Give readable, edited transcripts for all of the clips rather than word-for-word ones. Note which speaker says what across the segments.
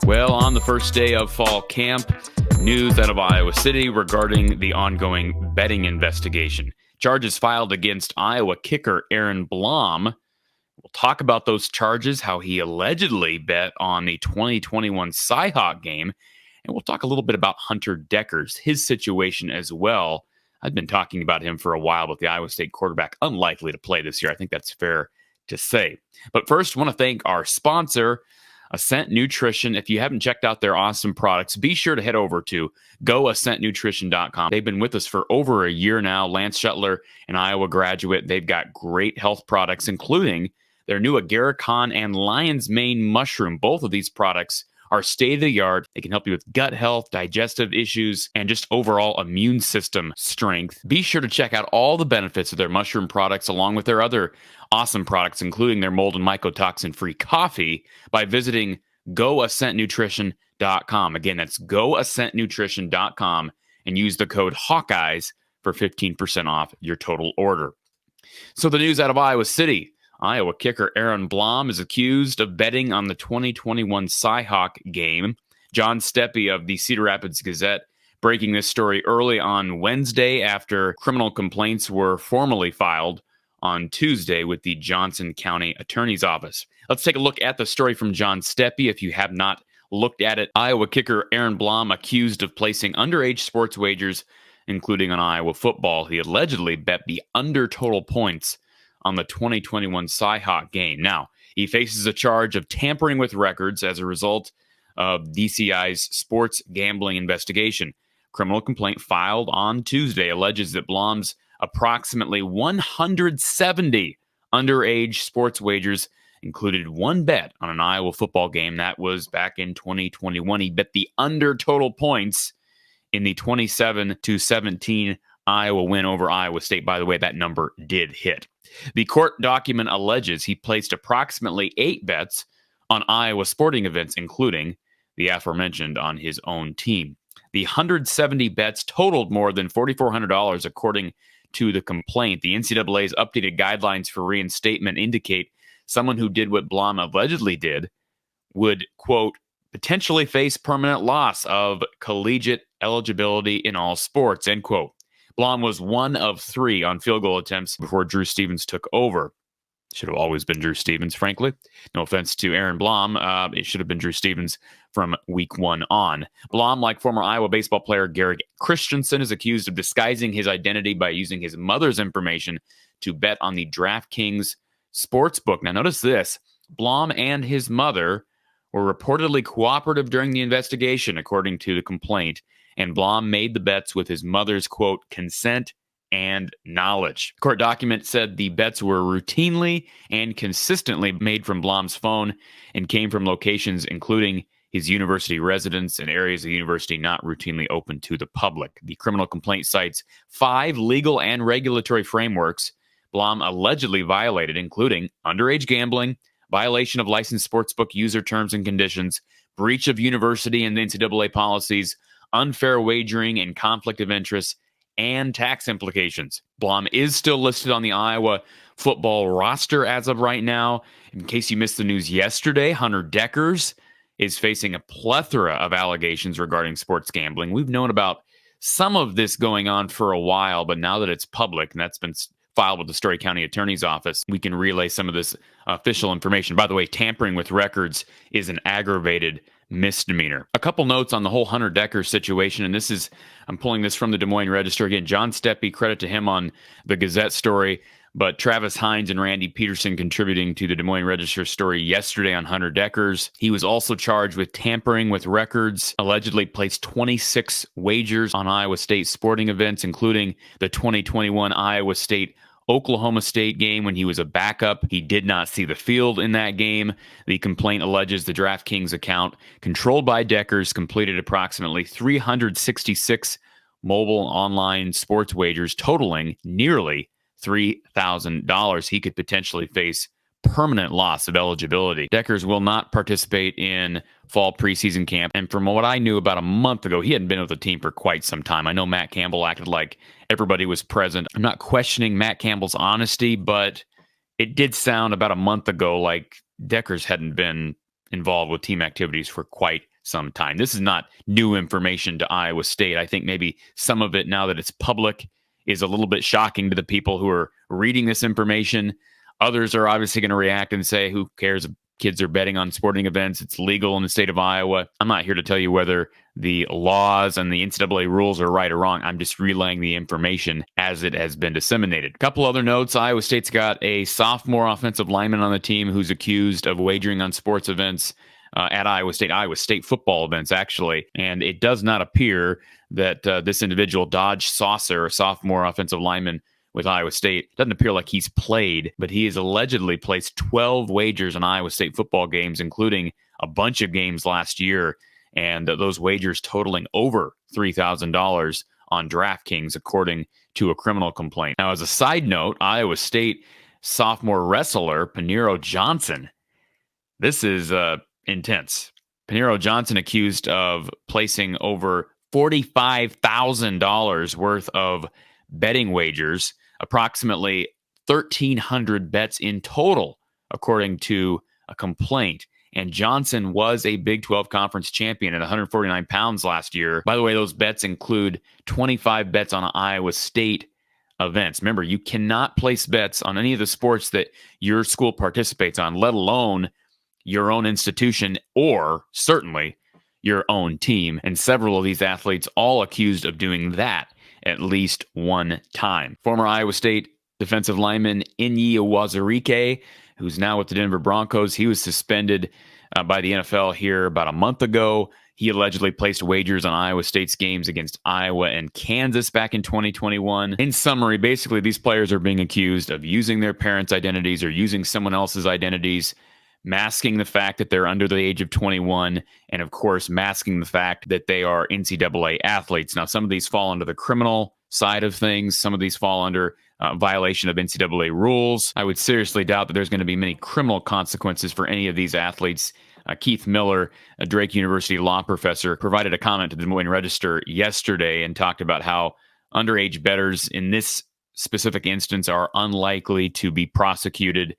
Speaker 1: Well, on the first day of fall camp, news out of Iowa City regarding the ongoing betting investigation. Charges filed against Iowa kicker Aaron Blom. We'll talk about those charges, how he allegedly bet on the 2021 Cy-Hawk game, and we'll talk a little bit about Hunter Dekkers, his situation as well. I've been talking about him for a while, but the Iowa State quarterback unlikely to play this year. I think that's fair to say. But first, I want to thank our sponsor, Ascent Nutrition. If you haven't checked out their awesome products, be sure to head over to goascentnutrition.com. They've been with us for over a year now. Lance Shuttler, an Iowa graduate. They've got great health products, including their new Agarikon and Lion's Mane mushroom. Both of these products are state-of-the-art. They can help you with gut health, digestive issues, and just overall immune system strength. Be sure to check out all the benefits of their mushroom products along with their other awesome products, including their mold and mycotoxin-free coffee, by visiting goascentnutrition.com. Again, that's goascentnutrition.com and use the code Hawkeyes for 15% off your total order. So the news out of Iowa City. Iowa kicker Aaron Blom is accused of betting on the 2021 Cy-Hawk game. John Steppe of the Cedar Rapids Gazette breaking this story early on Wednesday after criminal complaints were formally filed on Tuesday with the Johnson County Attorney's Office. Let's take a look at the story from John Steppe if you have not looked at it. Iowa kicker Aaron Blom accused of placing underage sports wagers, including on Iowa football. He allegedly bet the under total points on the 2021 Cy-Hawk game. Now, he faces a charge of tampering with records as a result of DCI's sports gambling investigation. Criminal complaint filed on Tuesday alleges that Blom's approximately 170 underage sports wagers included one bet on an Iowa football game. That was back in 2021. He bet the under total points in the 27-17 Iowa win over Iowa State. By the way, that number did hit. The court document alleges he placed approximately 8 bets on Iowa sporting events, including the aforementioned on his own team. The 170 bets totaled more than $4,400, according to the complaint. The NCAA's updated guidelines for reinstatement indicate someone who did what Blom allegedly did would, quote, potentially face permanent loss of collegiate eligibility in all sports, end quote. Blom was one of 3 on field goal attempts before Drew Stevens took over. Should have always been Drew Stevens, frankly. No offense to Aaron Blom. It should have been Drew Stevens from week 1 on. Blom, like former Iowa baseball player Garrett Christensen, is accused of disguising his identity by using his mother's information to bet on the DraftKings sportsbook. Now, notice this. Blom and his mother were reportedly cooperative during the investigation, according to the complaint, and Blom made the bets with his mother's, quote, consent and knowledge. The court document said the bets were routinely and consistently made from Blom's phone and came from locations including his university residence and areas of the university not routinely open to the public. The criminal complaint cites 5 legal and regulatory frameworks Blom allegedly violated, including underage gambling, violation of licensed sportsbook user terms and conditions, breach of university and NCAA policies, unfair wagering and conflict of interest, and tax implications. Blom is still listed on the Iowa football roster as of right now. In case you missed the news yesterday, Hunter Dekkers is facing a plethora of allegations regarding sports gambling. We've known about some of this going on for a while, but now that it's public, and that's been filed with the Story County Attorney's Office, we can relay some of this official information. By the way, tampering with records is an aggravated misdemeanor. A couple notes on the whole Hunter Dekkers situation, and I'm pulling this from the Des Moines Register. Again, John Steppe, credit to him on the Gazette story, but Travis Hines and Randy Peterson contributing to the Des Moines Register story yesterday on Hunter Dekkers. He was also charged with tampering with records, allegedly placed 26 wagers on Iowa State sporting events, including the 2021 Iowa State Oklahoma State game when he was a backup. He did not see the field in that game. The complaint alleges the DraftKings account, controlled by Dekkers, completed approximately 366 mobile online sports wagers totaling nearly $3,000. He could potentially face permanent loss of eligibility. Dekkers will not participate in fall preseason camp. And from what I knew about a month ago, he hadn't been with the team for quite some time. I know Matt Campbell acted like everybody was present. I'm not questioning Matt Campbell's honesty, but it did sound about a month ago like Dekkers hadn't been involved with team activities for quite some time. This is not new information to Iowa State. I think maybe some of it, now that it's public, is a little bit shocking to the people who are reading this information. Others are obviously going to react and say, who cares if kids are betting on sporting events? It's legal in the state of Iowa. I'm not here to tell you whether the laws and the NCAA rules are right or wrong. I'm just relaying the information as it has been disseminated. A couple other notes. Iowa State's got a sophomore offensive lineman on the team who's accused of wagering on sports events at Iowa State football events, actually. And it does not appear that this individual, Dodge Saucer, a sophomore offensive lineman with Iowa State, doesn't appear like he's played, but he has allegedly placed 12 wagers on Iowa State football games, including a bunch of games last year, and those wagers totaling over $3,000 on DraftKings, according to a criminal complaint. Now, as a side note, Iowa State sophomore wrestler Paniro Johnson, this is intense. Paniro Johnson accused of placing over $45,000 worth of betting wagers, approximately 1,300 bets in total, according to a complaint. And Johnson was a Big 12 conference champion at 149 pounds last year. By the way, those bets include 25 bets on Iowa State events. Remember, you cannot place bets on any of the sports that your school participates on, let alone your own institution or certainly your own team. And several of these athletes all accused of doing that at least one time. Former Iowa State defensive lineman Inyi Uwazurike, who's now with the Denver Broncos, he was suspended by the NFL here about a month ago. He allegedly placed wagers on Iowa State's games against Iowa and Kansas back in 2021. In summary, basically, these players are being accused of using their parents' identities or using someone else's identities, masking the fact that they're under the age of 21, and of course, masking the fact that they are NCAA athletes. Now, some of these fall under the criminal side of things. Some of these fall under violation of NCAA rules. I would seriously doubt that there's going to be many criminal consequences for any of these athletes. Keith Miller, a Drake University law professor, provided a comment to the Des Moines Register yesterday and talked about how underage bettors in this specific instance are unlikely to be prosecuted.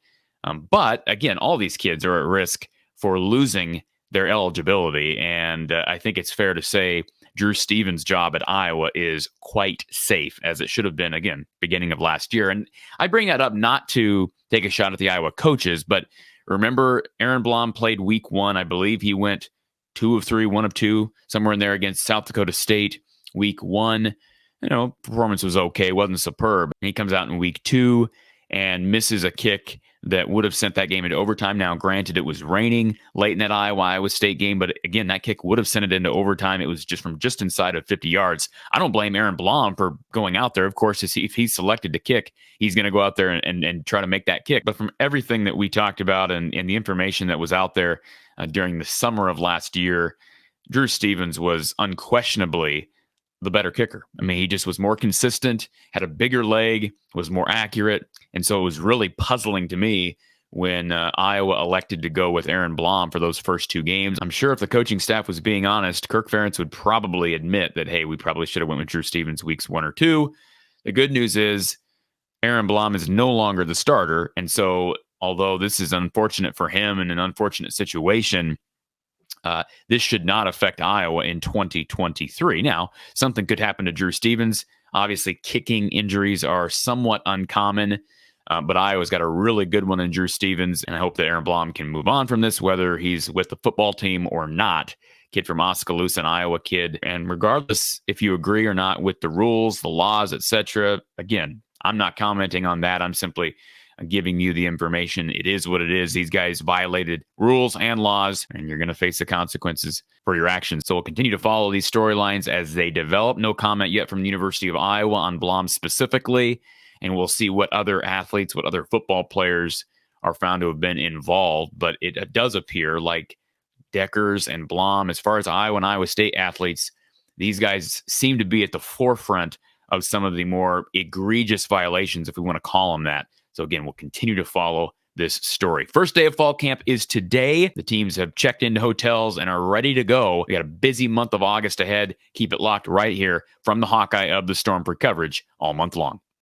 Speaker 1: But again, all these kids are at risk for losing their eligibility. And I think it's fair to say Drew Stevens' job at Iowa is quite safe, as it should have been, again, beginning of last year. And I bring that up not to take a shot at the Iowa coaches, but remember, Aaron Blom played week 1. I believe he went 2 of 3, 1 of 2, somewhere in there against South Dakota State week 1. Performance was okay, wasn't superb. He comes out in week 2 and misses a kick that would have sent that game into overtime. Now, granted, it was raining late in that Iowa State game, but again, that kick would have sent it into overtime. It was just from just inside of 50 yards. I don't blame Aaron Blom for going out there. Of course, if he's selected to kick, he's going to go out there and try to make that kick. But from everything that we talked about and the information that was out there during the summer of last year, Drew Stevens was unquestionably the better kicker. I mean, he just was more consistent, had a bigger leg, was more accurate. And so it was really puzzling to me when Iowa elected to go with Aaron Blom for those first 2 games. I'm sure if the coaching staff was being honest, Kirk Ferentz would probably admit that, hey, we probably should have went with Drew Stevens weeks 1 or 2. The good news is Aaron Blom is no longer the starter. And so although this is unfortunate for him and an unfortunate situation, this should not affect Iowa in 2023. Now, something could happen to Drew Stevens. Obviously, kicking injuries are somewhat uncommon, but Iowa's got a really good one in Drew Stevens, and I hope that Aaron Blom can move on from this, whether he's with the football team or not. Kid from Oskaloosa, an Iowa kid. And regardless if you agree or not with the rules, the laws, etc., again, I'm not commenting on that. I'm simply giving you the information. It is what it is. These guys violated rules and laws, and you're going to face the consequences for your actions. So we'll continue to follow these storylines as they develop. No comment yet from the University of Iowa on Blom specifically, and we'll see what other athletes, what other football players are found to have been involved. But it does appear like Dekkers and Blom, as far as Iowa and Iowa State athletes, these guys seem to be at the forefront of some of the more egregious violations, if we want to call them that. So again, we'll continue to follow this story. First day of fall camp is today. The teams have checked into hotels and are ready to go. We got a busy month of August ahead. Keep it locked right here from the Hawkeye of the Storm for coverage all month long.